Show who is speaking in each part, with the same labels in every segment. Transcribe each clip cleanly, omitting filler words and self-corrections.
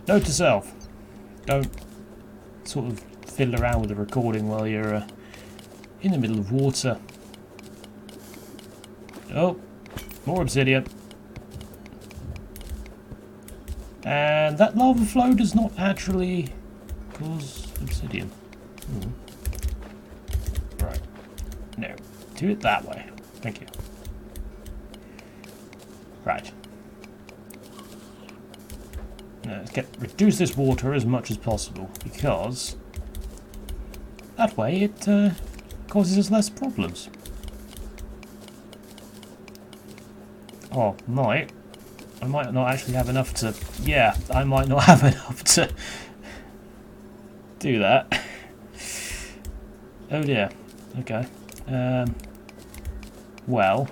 Speaker 1: Note to self, don't sort of fiddle around with the recording while you're in the middle of water. Oh, more obsidian. And that lava flow does not actually cause obsidian. Right. No. Do it that way. Thank you. Right. Now let's reduce this water as much as possible, because that way it causes us less problems. Oh, I might not actually have enough to... Yeah, I might not have enough to do that. Oh dear. Okay. Well,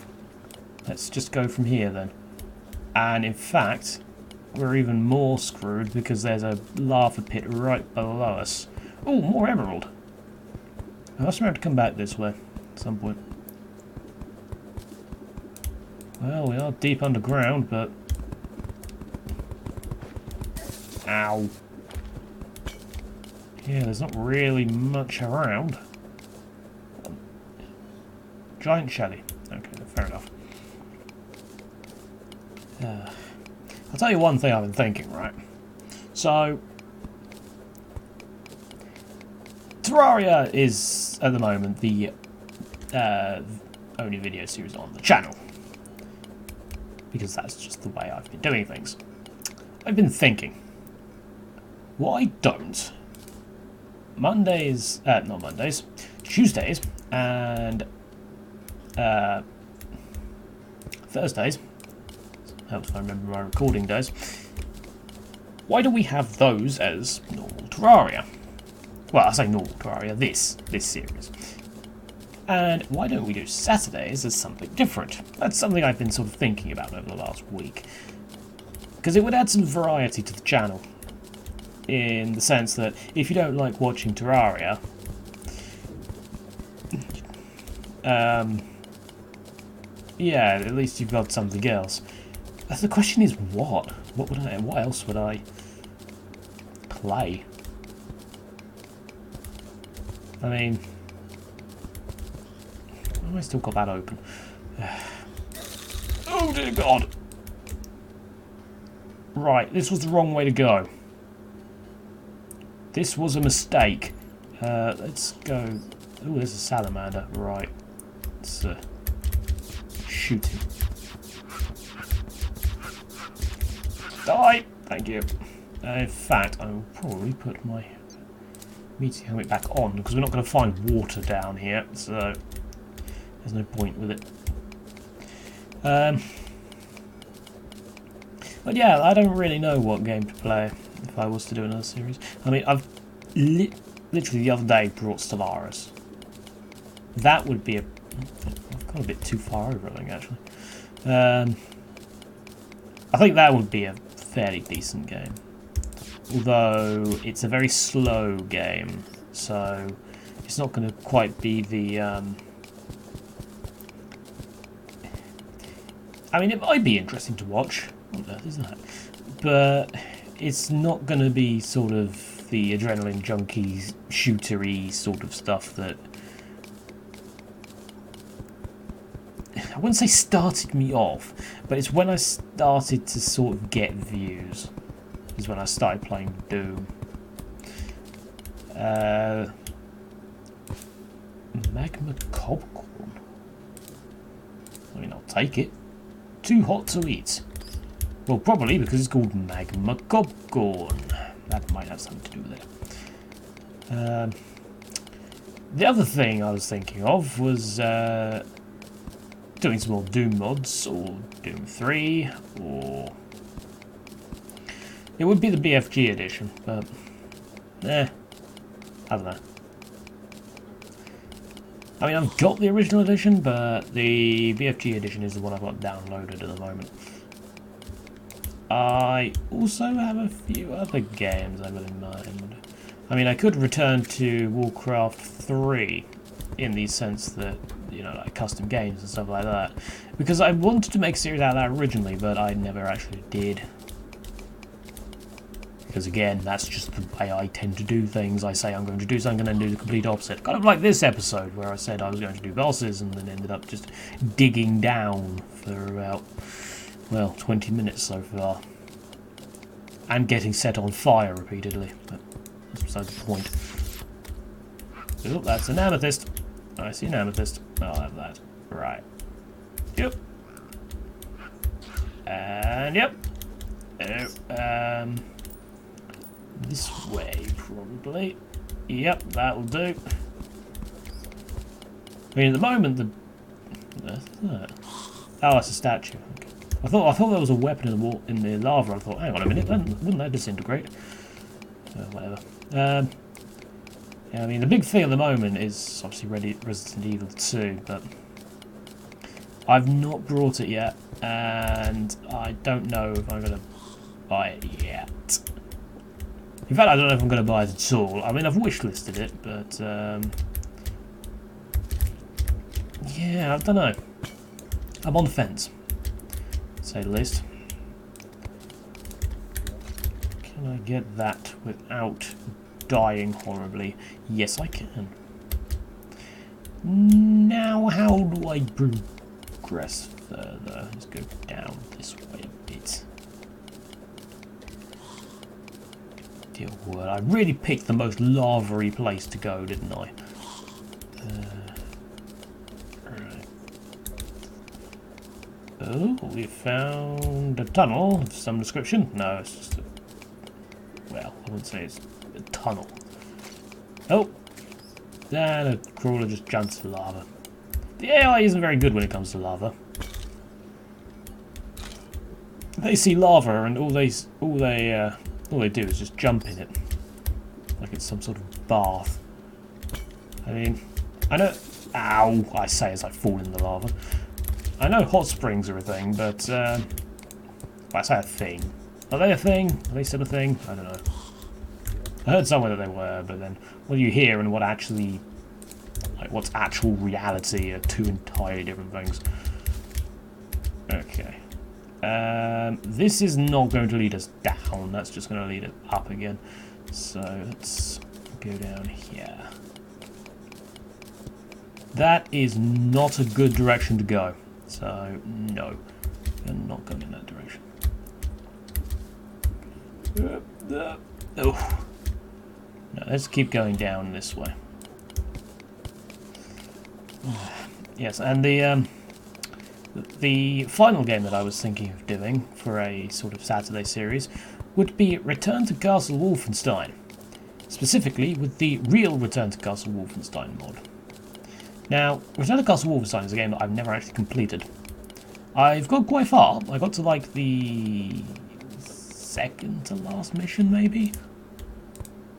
Speaker 1: let's just go from here then. And in fact, we're even more screwed because there's a lava pit right below us. Oh, more emerald. I must remember to come back this way at some point. Well, we are deep underground, but... Ow. Yeah, there's not really much around. Giant shelly. Okay, fair enough. I'll tell you one thing I've been thinking, right? So, Terraria is, at the moment, the only video series on the channel. Because that's just the way I've been doing things. I've been thinking, why don't Tuesdays and Thursdays, helps if I remember my recording days, why don't we have those as normal Terraria? Well, I say normal Terraria, this series. And why don't we do Saturdays as something different? That's something I've been sort of thinking about over the last week. Because it would add some variety to the channel. In the sense that if you don't like watching Terraria, yeah, at least you've got something else. The question is what? What else would I play? I mean, why have I still got that open? Oh dear God! Right, this was the wrong way to go. This was a mistake. Let's go. Oh, there's a salamander. Right. Let's shoot him. Die! Thank you. In fact, I will probably put my meteor helmet back on because we're not going to find water down here, so there's no point with it. But yeah, I don't really know what game to play if I was to do another series. I mean, I've literally the other day brought Caldaris. That would be I've gone a bit too far over, I think, actually. I think that would be a fairly decent game. Although, it's a very slow game, so it's not going to quite be the... I mean, it might be interesting to watch. What on earth is that? But it's not going to be sort of the adrenaline junkie, shootery sort of stuff that... I wouldn't say started me off, but it's when I started to sort of get views. Is when I started playing Doom. Magma cobcorn. I mean, I'll take it. Too hot to eat. Well, probably because it's called magma cobcorn. That might have something to do with it. The other thing I was thinking of was doing some more Doom mods, or Doom 3, or... It would be the BFG edition, but... I don't know. I mean, I've got the original edition, but the BFG edition is the one I've got downloaded at the moment. I also have a few other games I've got in mind. I mean, I could return to Warcraft 3 in the sense that, you know, like custom games and stuff like that. Because I wanted to make a series out of that originally, but I never actually did. because again, that's just the way I tend to do things. I say I'm going to do something and then do the complete opposite. Kind of like this episode where I said I was going to do bosses and then ended up just digging down for about, well, 20 minutes so far. And getting set on fire repeatedly. But that's beside the point. Oh, that's an amethyst. I see an amethyst. I'll have that. Right. Yep. And yep. Oh, this way probably. Yep, that'll do. I mean, at the moment, oh, that's a statue. Okay. I thought there was a weapon in the lava. I thought, hang on a minute, wouldn't that disintegrate? Whatever. Yeah, I mean, the big thing at the moment is obviously Resident Evil 2, but I've not brought it yet, and I don't know if I'm going to buy it yet. In fact, I don't know if I'm going to buy it at all. I mean, I've wishlisted it, but yeah, I don't know. I'm on the fence, to say the least. Can I get that without dying horribly? Yes, I can. Now, how do I progress further? Let's go down this way a bit. Dear word, I really picked the most lava-y place to go, didn't I? Right. Oh, we found a tunnel of some description. No, it's just a, well, I wouldn't say it's a tunnel. Oh, and a crawler just jumps to lava. The AI isn't very good when it comes to lava. They see lava and all they do is just jump in it, like it's some sort of bath. I mean, I know. Ow! I say as I fall in the lava. I know hot springs are a thing, but well, I say a thing. Are they a thing? Are they still a thing? I don't know. I heard somewhere that they were, but then what you hear and what actually, like, what's actual reality are two entirely different things. Okay. This is not going to lead us down, that's just going to lead us up again. So let's go down here. That is not a good direction to go. So, no. You're not going in that direction. Oh. No, let's keep going down this way. Yes, and the final game that I was thinking of doing for a sort of Saturday series would be Return to Castle Wolfenstein, specifically with the real Return to Castle Wolfenstein mod. Now, Return to Castle Wolfenstein is a game that I've never actually completed. I've got quite far. I got to like the second to last mission maybe,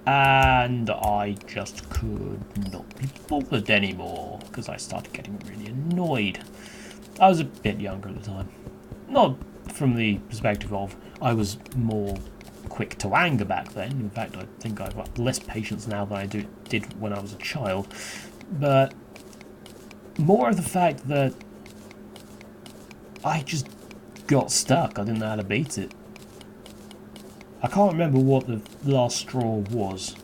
Speaker 1: and I just could not be bothered anymore because I started getting really annoyed. I was a bit younger at the time. Not from the perspective of I was more quick to anger back then. In fact, I think I've got less patience now than I did when I was a child. But more of the fact that I just got stuck. I didn't know how to beat it. I can't remember what the last straw was.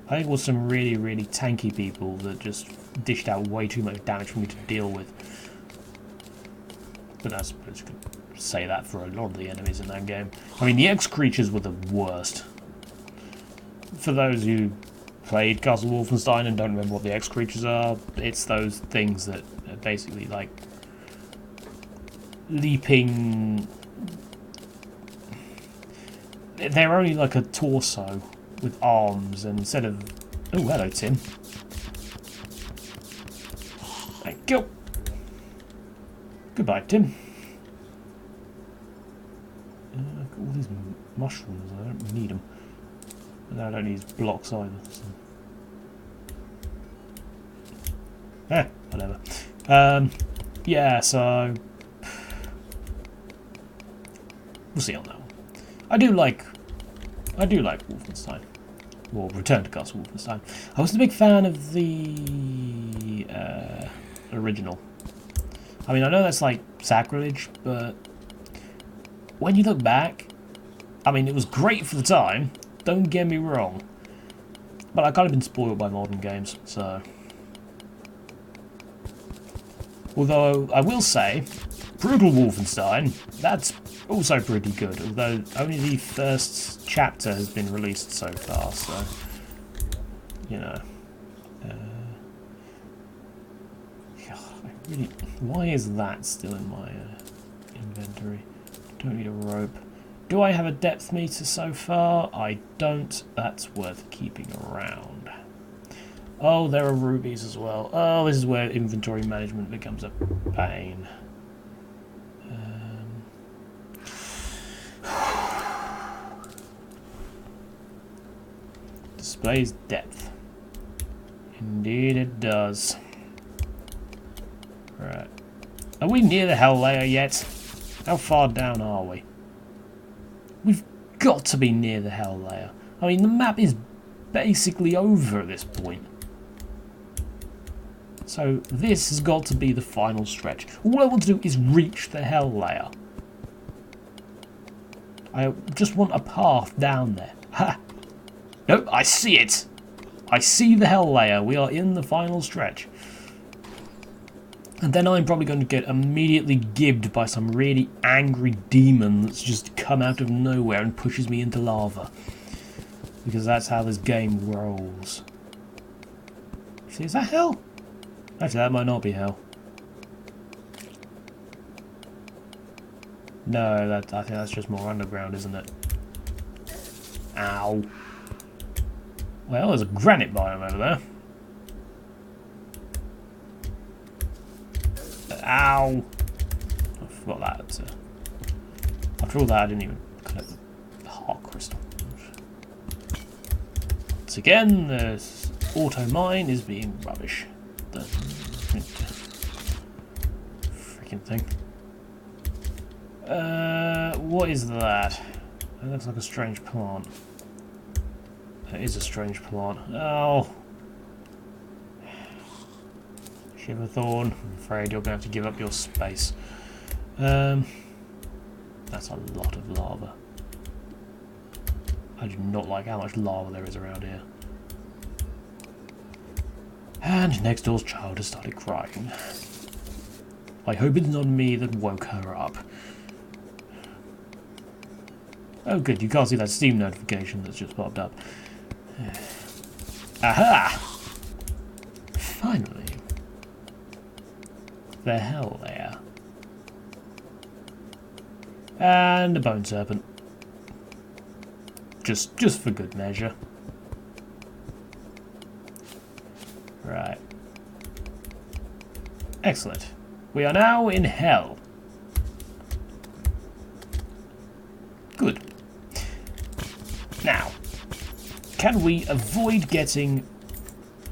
Speaker 1: I think it was some really, really tanky people that just dished out way too much damage for me to deal with. But I suppose you could say that for a lot of the enemies in that game. I mean, the X creatures were the worst. For those who played Castle Wolfenstein and don't remember what the X creatures are, it's those things that are basically like leaping. They're only like a torso with arms, and instead of... Oh, hello, Tim. Thank you. Goodbye, Tim. Look at all these mushrooms. I don't need them. And I don't need blocks either. So. Whatever. Yeah, so... We'll see on that one. I do like Wolfenstein. Or Return to Castle Wolfenstein. I wasn't a big fan of the original. I mean, I know that's like sacrilege, but when you look back, I mean, it was great for the time, don't get me wrong. But I've kind of been spoiled by modern games, so... Although, I will say, Brutal Wolfenstein, that's also pretty good, although only the first chapter has been released so far, so... You know... Really, why is that still in my inventory? Don't need a rope. Do I have a depth meter so far? I don't. That's worth keeping around. Oh, there are rubies as well. Oh, this is where inventory management becomes a pain. Displays depth. Indeed it does. Right. Are we near the hell layer yet? How far down are we? We've got to be near the hell layer. I mean, the map is basically over at this point. So this has got to be the final stretch. All I want to do is reach the hell layer. I just want a path down there. Ha! Nope, I see it. I see the hell layer. We are in the final stretch. And then I'm probably going to get immediately gibbed by some really angry demon that's just come out of nowhere and pushes me into lava. Because that's how this game rolls. See, is that hell? Actually, that might not be hell. No, I think that's just more underground, isn't it? Ow. Well, there's a granite biome over there. Ow! I forgot that. After all that, I didn't even collect the heart crystal. Once again, the auto mine is being rubbish. The freaking thing. What is that? That looks like a strange plant. That is a strange plant. Oh! Shiverthorn, I'm afraid you're going to have to give up your space. That's a lot of lava. I do not like how much lava there is around here. And next door's child has started crying. I hope it's not me that woke her up. Oh good, you can't see that Steam notification that's just popped up. Aha! Finally. The hell there. And a bone serpent. Just for good measure. Right. Excellent. We are now in hell. Good. Now, can we avoid getting,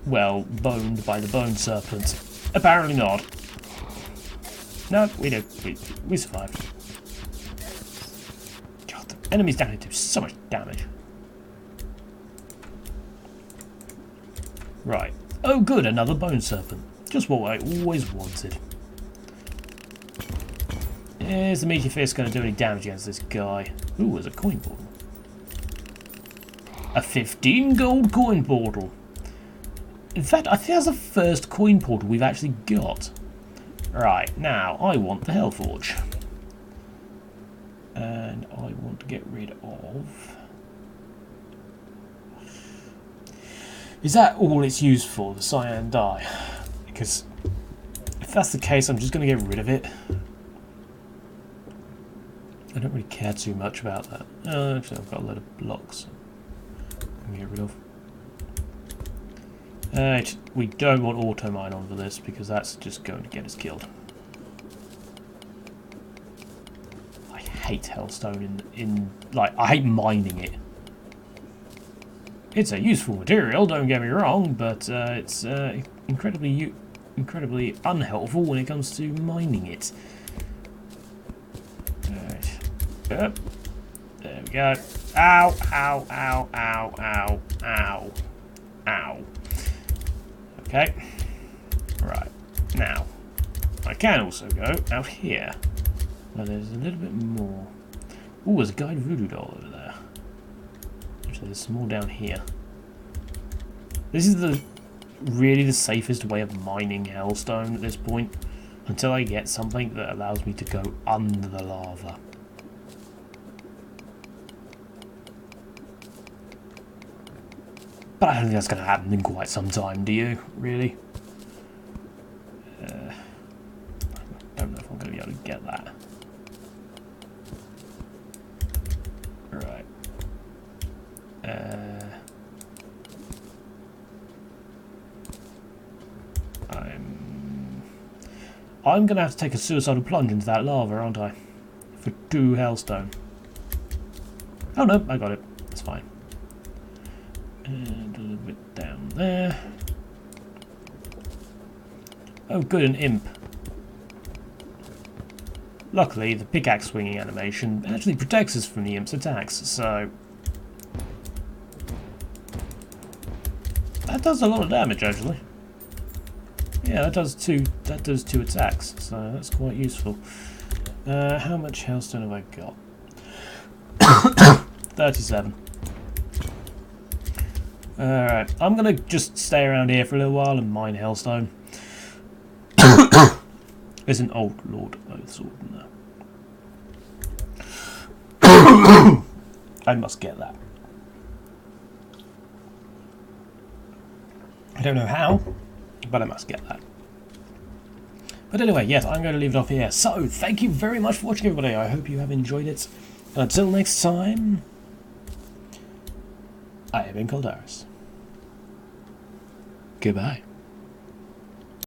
Speaker 1: well, boned by the bone serpent? Apparently not. No, we do. We survived. God, the enemies down here do so much damage. Right. Oh good, another bone serpent. Just what I always wanted. Is the meteor fist going to do any damage against this guy? Ooh, there's a coin portal. A 15 gold coin portal. In fact, I think that's the first coin portal we've actually got. Right, now I want the Reforge. And I want to get rid of... Is that all it's used for, the cyan dye? Because if that's the case, I'm just going to get rid of it. I don't really care too much about that. Actually, I've got a load of blocks I can get rid of. We don't want auto mine on for this because that's just going to get us killed. I hate hellstone like I hate mining it. It's a useful material, don't get me wrong, but it's incredibly unhelpful when it comes to mining it. Right. Yep. There we go. Ow, ow, ow, ow, ow, ow, ow. Okay. Right. Now, I can also go out here, where there's a little bit more. Ooh, there's a guide voodoo doll over there. Actually, there's some more down here. This is really the safest way of mining hellstone at this point, until I get something that allows me to go under the lava. But I don't think that's going to happen in quite some time, do you? Really? I don't know if I'm going to be able to get that. Right. I'm going to have to take a suicidal plunge into that lava, aren't I? For 2 hellstone. Oh no, I got it. It's fine. And a little bit down there. Oh good, an imp. Luckily, the pickaxe swinging animation actually protects us from the imp's attacks, so... That does a lot of damage, actually. Yeah, that does two attacks, so that's quite useful. How much hellstone have I got? 37. Alright, I'm gonna just stay around here for a little while and mine hellstone. There's an old Lord Oath sword in there. I must get that. I don't know how, but I must get that. But anyway, yes, I'm going to leave it off here. So, thank you very much for watching, everybody. I hope you have enjoyed it. Until next time, I have been Caldaris. Goodbye.